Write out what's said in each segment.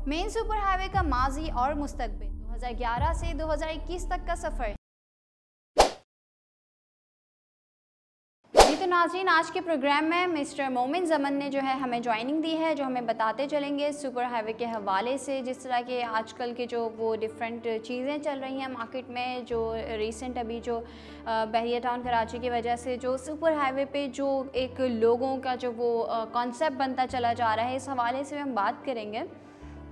Main super highway का माजी और मुस्तकबिल 2011 से 2021 तक का सफ़र। जी तो नाज़रीन, आज के प्रोग्राम में मिस्टर मोमिन ज़मन ने जो है हमें ज्वाइनिंग दी है, जो हमें बताते चलेंगे सुपर हाईवे के हवाले से, जिस तरह के आजकल के जो वो डिफरेंट चीज़ें चल रही हैं मार्केट में, जो रिसेंट अभी जो बहरिया टाउन कराची की वजह से जो सुपर हाईवे पे जो एक लोगों का जो वो कॉन्सेप्ट बनता चला जा रहा है, इस हवाले से हम बात करेंगे।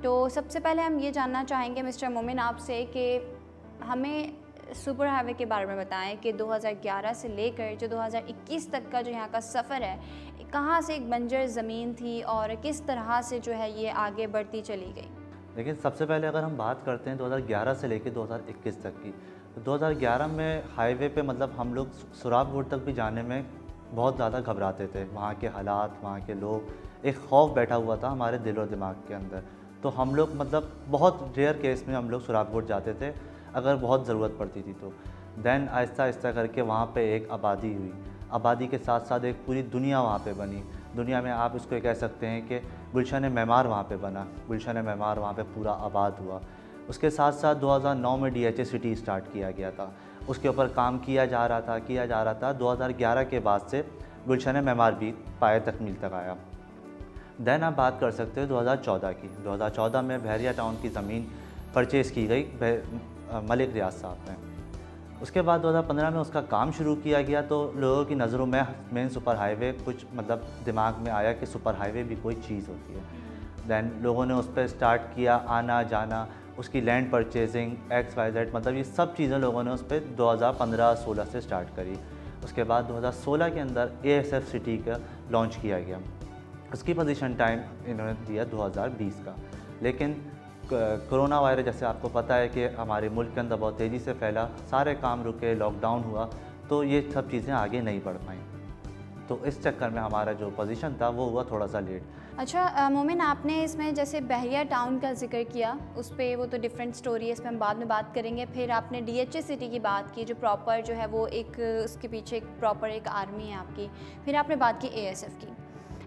तो सबसे पहले हम ये जानना चाहेंगे मिस्टर मोमिन आपसे कि हमें सुपर हाईवे के बारे में बताएं कि 2011 से लेकर जो 2021 तक का जो यहाँ का सफ़र है, कहाँ से एक बंजर ज़मीन थी और किस तरह से जो है ये आगे बढ़ती चली गई। लेकिन सबसे पहले अगर हम बात करते हैं 2011 से लेकर 2021 तक की, तो 2011 में हाईवे पे मतलब हम लोग सुराबगुड़ तक भी जाने में बहुत ज़्यादा घबराते थे। वहाँ के हालात, वहाँ के लोग, एक खौफ बैठा हुआ था हमारे दिल और दिमाग के अंदर। तो हम लोग मतलब बहुत रेयर केस में हम लोग सुराबगुड़ जाते थे अगर बहुत ज़रूरत पड़ती थी तो। दैन आहिस्ता आहिस्ता करके वहाँ पे एक आबादी हुई। आबादी के साथ साथ एक पूरी दुनिया वहाँ पे बनी। दुनिया में आप इसको कह सकते हैं कि गुलशन मेमार वहाँ पे बना। गुलशन मेमार वहाँ पे पूरा आबाद हुआ। उसके साथ साथ 2009 में DHA सिटी स्टार्ट किया गया था। उसके ऊपर काम किया जा रहा था। 2011 के बाद से गुलशन मेमार भी पाए तकमील तक आया। दैन आप बात कर सकते हो 2014 की। 2014 में बहरिया टाउन की ज़मीन परचेज़ की गई मलिक रियाज साहब ने। उसके बाद 2015 में उसका काम शुरू किया गया, तो लोगों की नज़रों में मेन सुपर हाईवे कुछ मतलब दिमाग में आया कि सुपर हाईवे भी कोई चीज़ होती है। दैन लोगों ने उस पर स्टार्ट किया आना जाना, उसकी लैंड परचेजिंग XYZ, मतलब ये सब चीज़ें लोगों ने उस पर 2015-16 से स्टार्ट करी। उसके बाद 2016 के अंदर ASF सिटी का लॉन्च किया गया। उसकी पोजीशन टाइम इन्होंने दिया 2020 का। लेकिन कोरोना वायरस जैसे आपको पता है कि हमारे मुल्क के अंदर बहुत तेज़ी से फैला, सारे काम रुके, लॉकडाउन हुआ, तो ये सब चीज़ें आगे नहीं बढ़ पाईं। तो इस चक्कर में हमारा जो पोजीशन था वो हुआ थोड़ा सा लेट। अच्छा मोमिन, आपने इसमें जैसे बहरिया टाउन का जिक्र किया, उस पर वो तो डिफरेंट स्टोरी है, इस पर हम बाद में बात करेंगे। फिर आपने DHA सिटी की बात की, जो प्रॉपर जो है वो एक उसके पीछे एक प्रॉपर एक आर्मी है आपकी। फिर आपने बात की ASF की।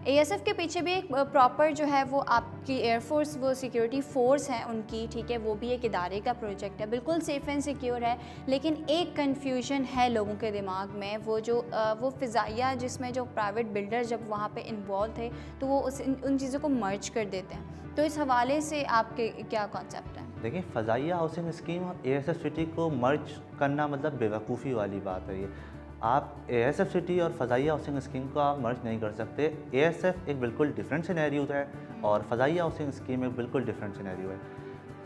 ASF के पीछे भी एक प्रॉपर जो है वो आपकी एयरफोर्स, वो सिक्योरिटी फ़ोर्स है उनकी, ठीक है, वो भी एक इदारे का प्रोजेक्ट है, बिल्कुल सेफ़ एंड सिक्योर है। लेकिन एक कन्फ्यूजन है लोगों के दिमाग में, वो जो वो फ़िज़ाइया जिसमें जो प्राइवेट बिल्डर जब वहाँ पे इन्वॉल्व थे तो वो उन चीज़ों को मर्ज कर देते हैं। तो इस हवाले से आपके क्या कॉन्सेप्ट है? देखिए, फ़ज़ाइया हाउसिंग स्कीम और ASF सिटी को मर्ज करना मतलब बेवकूफ़ी वाली बात है। ये आप ASF सिटी और फ़ज़ाइया हाउसिंग स्कीम को आप मर्ज नहीं कर सकते। ASF एक बिल्कुल डिफरेंट सिनेरियो है और फ़ज़ाइया हाउसिंग स्कीम एक बिल्कुल डिफरेंट सिनेरियो है।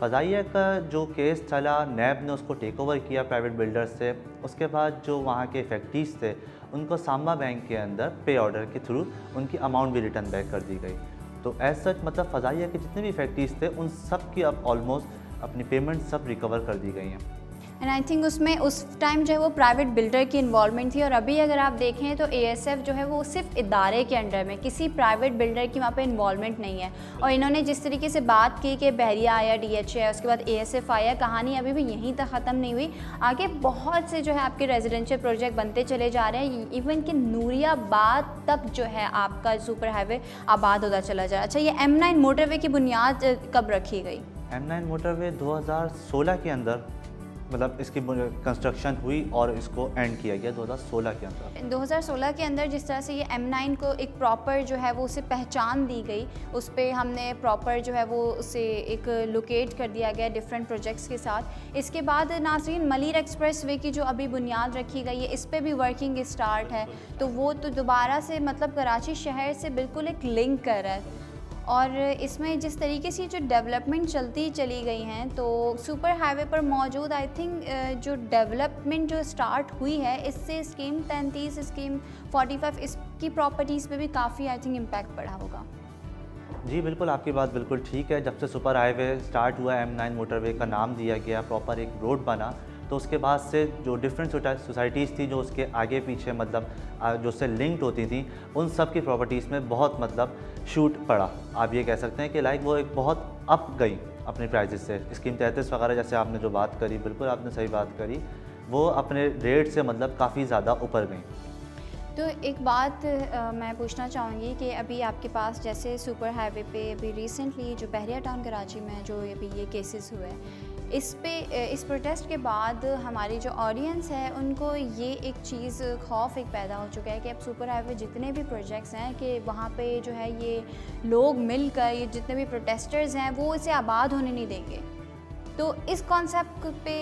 फ़ज़ाइया का जो केस चला, नैब ने उसको टेक ओवर किया प्राइवेट बिल्डर्स से। उसके बाद जो वहाँ के इफेक्टिव्स थे उनको सांबा बैंक के अंदर पे ऑर्डर के थ्रू उनकी अमाउंट भी रिटर्न बैक कर दी गई। तो एज सच मतलब फ़ज़ाइया के जितने भी इफेक्टिव्स थे उन सब की अब ऑलमोस्ट अपनी पेमेंट सब रिकवर कर दी गई हैं। एंड आई थिंक उसमें उस टाइम जो है वो प्राइवेट बिल्डर की इन्वॉल्वमेंट थी, और अभी अगर आप देखें तो ASF जो है वो सिर्फ इदारे के अंडर में, किसी प्राइवेट बिल्डर की वहाँ पे इन्वॉल्वमेंट नहीं है। और इन्होंने जिस तरीके से बात की कि बहरिया आया, DHA है, उसके बाद ASF आया, कहानी अभी भी यहीं तक ख़त्म नहीं हुई। आगे बहुत से जो है आपके रेजिडेंशियल प्रोजेक्ट बनते चले जा रहे हैं, इवन कि नूरियाबाद तक जो है आपका सुपर हाईवे आबाद होता चला जा रहा है। अच्छा, ये M9 मोटरवे की बुनियाद कब रखी गई? M9 मोटरवे 2016 के अंदर मतलब इसकी कंस्ट्रक्शन हुई और इसको एंड किया गया 2016 के अंदर। 2016 के अंदर जिस तरह से ये M9 को एक प्रॉपर जो है वो उसे पहचान दी गई, उस पर हमने प्रॉपर जो है वो उसे एक लोकेट कर दिया गया डिफरेंट प्रोजेक्ट्स के साथ। इसके बाद नाज़रीन, मलिर एक्सप्रेस वे की जो अभी बुनियाद रखी गई है, इस पर भी वर्किंग स्टार्ट है। तो वो तो दोबारा से मतलब कराची शहर से बिल्कुल एक लिंक कर रहा है। और इसमें जिस तरीके से जो डेवलपमेंट चलती चली गई हैं, तो सुपर हाईवे पर मौजूद आई थिंक जो डेवलपमेंट जो स्टार्ट हुई है, इससे स्कीम 33, स्कीम 45, इसकी प्रॉपर्टीज़ पे भी काफ़ी आई थिंक इम्पैक्ट पड़ा होगा। जी बिल्कुल, आपकी बात बिल्कुल ठीक है। जब से सुपर हाईवे स्टार्ट हुआ, M9 मोटरवे का नाम दिया गया, प्रॉपर एक रोड बना, तो उसके बाद से जो डिफरेंट सोसाइटीज़ थी जो उसके आगे पीछे मतलब जो उससे लिंक्ड होती थी, उन सब की प्रॉपर्टीज़ में बहुत मतलब शूट पड़ा। आप ये कह सकते हैं कि लाइक वो एक बहुत अप गई अपने प्राइजेस से। स्कीम 33 वगैरह जैसे आपने जो बात करी, बिल्कुल आपने सही बात करी, वो अपने रेट से मतलब काफ़ी ज़्यादा ऊपर गई। तो एक बात मैं पूछना चाहूँगी कि अभी आपके पास जैसे सुपर हाईवे पे अभी रिसेंटली जो बहरिया टाउन कराची में जो अभी ये केसेस हुए हैं, इस प्रोटेस्ट के बाद हमारी जो ऑडियंस है उनको ये एक चीज़ खौफ एक पैदा हो चुका है कि अब सुपर हाईवे जितने भी प्रोजेक्ट्स हैं कि वहाँ पे जो है ये लोग मिलकर ये जितने भी प्रोटेस्टर्स हैं वो इसे आबाद होने नहीं देंगे। तो इस कॉन्सेप्ट पे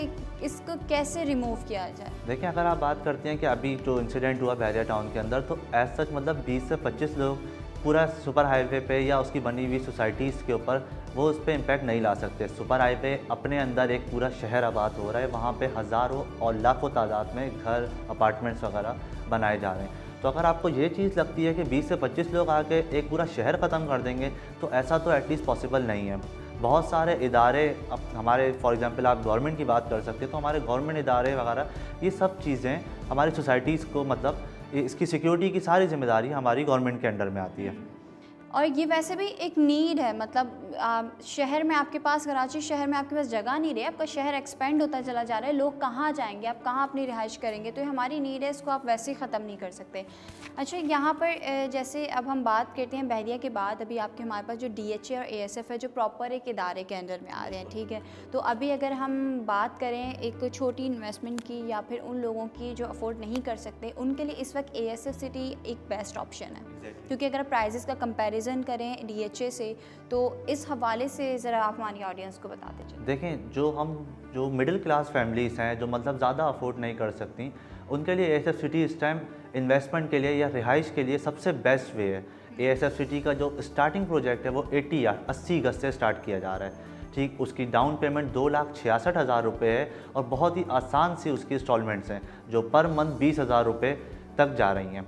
इसको कैसे रिमूव किया जाए? देखिए, अगर आप बात करते हैं कि अभी जो इंसिडेंट हुआ बहरिया टाउन के अंदर, तो एज सच मतलब 20 से 25 लोग पूरा सुपर हाईवे पे या उसकी बनी हुई सोसाइटीज़ के ऊपर वो उस पर इम्पैक्ट नहीं ला सकते। सुपर हाईवे अपने अंदर एक पूरा शहर आबाद हो रहा है, वहाँ पे हज़ारों और लाखों तादाद में घर, अपार्टमेंट्स वगैरह बनाए जा रहे हैं। तो अगर आपको ये चीज़ लगती है कि 20 से 25 लोग आके एक पूरा शहर ख़त्म कर देंगे, तो ऐसा तो एटलीस्ट पॉसिबल नहीं है। बहुत सारे इदारे, अब हमारे फॉर एग्जांपल आप गवर्नमेंट की बात कर सकते हैं, तो हमारे गवर्नमेंट इदारे वगैरह ये सब चीज़ें हमारी सोसाइटीज़ को मतलब इसकी सिक्योरिटी की सारी जिम्मेदारी हमारी गवर्नमेंट के अंडर में आती है। और ये वैसे भी एक नीड है, मतलब शहर में आपके पास, कराची शहर में आपके पास जगह नहीं रही, आपका शहर एक्सपेंड होता चला जा रहा है, लोग कहाँ जाएंगे, आप कहाँ अपनी रिहाइश करेंगे, तो ये हमारी नीड है, इसको आप वैसे ही ख़त्म नहीं कर सकते। अच्छा, यहाँ पर जैसे अब हम बात करते हैं बहरिया के बाद, अभी आपके हमारे पास जो DHA और ASF है जो प्रॉपर एक इदारे के अंडर में आ रहे हैं, ठीक है। तो अभी अगर हम बात करें एक छोटी इन्वेस्टमेंट की या फिर उन लोगों की जो अफोर्ड नहीं कर सकते, उनके लिए इस वक्त ASF सिटी एक बेस्ट ऑप्शन है, क्योंकि अगर प्राइजेस का कंपैरिजन करें DHA से, तो इस हवाले से ज़रा आप हमारी ऑडियंस को बताते चलें। देखें, जो मिडिल क्लास फैमिलीज़ हैं, जो मतलब ज़्यादा अफोर्ड नहीं कर सकती, उनके लिए ASF सिटी इस टाइम इन्वेस्टमेंट के लिए या रिहाइश के लिए सबसे बेस्ट वे है। ASF सिटी का जो स्टार्टिंग प्रोजेक्ट है वो 80 गज से स्टार्ट किया जा रहा है, ठीक। उसकी डाउन पेमेंट 2,66,000 रुपये है और बहुत ही आसान सी उसकी इंस्टॉलमेंट्स हैं जो पर मंथ 20,000 रुपये तक जा रही हैं।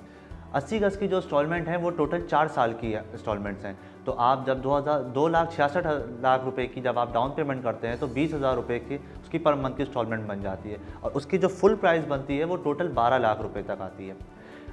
80 गज की जो इंस्टॉलमेंट है वो टोटल 4 साल की इंस्टॉलमेंट्स हैं। तो आप जब 2,66,000 रुपये की जब आप डाउन पेमेंट करते हैं तो 20,000 रुपये की उसकी पर मंथ की इंस्टॉलमेंट बन जाती है और उसकी जो फुल प्राइस बनती है वो टोटल 12 लाख रुपये तक आती है।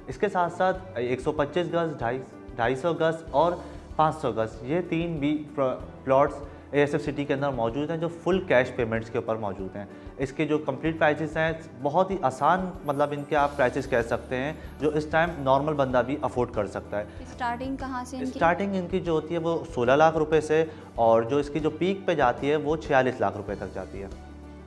इसके साथ साथ 125 गज, 250 गज और 500 गज, ये 3 भी प्लॉट्स ASF सिटी के अंदर मौजूद हैं जो फुल कैश पेमेंट्स के ऊपर मौजूद हैं। इसके जो कंप्लीट प्राइसेस हैं बहुत ही आसान, मतलब इनके आप प्राइसेस कह सकते हैं जो इस टाइम नॉर्मल बंदा भी अफोर्ड कर सकता है। स्टार्टिंग कहाँ से इनकी? स्टार्टिंग इनकी जो होती है वो 16 लाख रुपए से और जो इसकी जो पीक पे जाती है वो 46 लाख रुपए तक जाती है।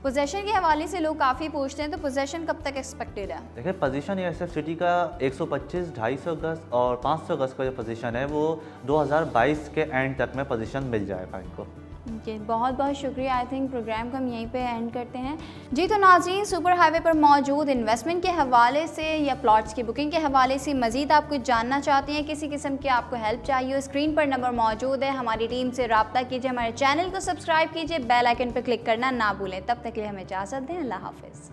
पोजेशन के हवाले से लोग काफ़ी पूछते हैं, तो पोजेशन कब तक एक्सपेक्टेड है? देखिए, पोजीशन ASF सिटी का 125, 250 गज और 500 गज का जो पोजीशन है वो 2022 के एंड तक में पोजीशन मिल जाएगा इनको। जी, बहुत बहुत शुक्रिया। आई थिंक प्रोग्राम को हम यहीं पे एंड करते हैं। जी, तो नाज़रीन, सुपर हाईवे पर मौजूद इन्वेस्टमेंट के हवाले से या प्लॉट्स की बुकिंग के हवाले से मज़ीद आप कुछ जानना चाहते हैं, किसी किस्म की आपको हेल्प चाहिए हो, स्क्रीन पर नंबर मौजूद है, हमारी टीम से रब्ता कीजिए, हमारे चैनल को सब्सक्राइब कीजिए, बेल आइकन पर क्लिक करना ना भूलें। तब तक के लिए हमें इजाज़त दें। अल्लाह हाफ़िज़।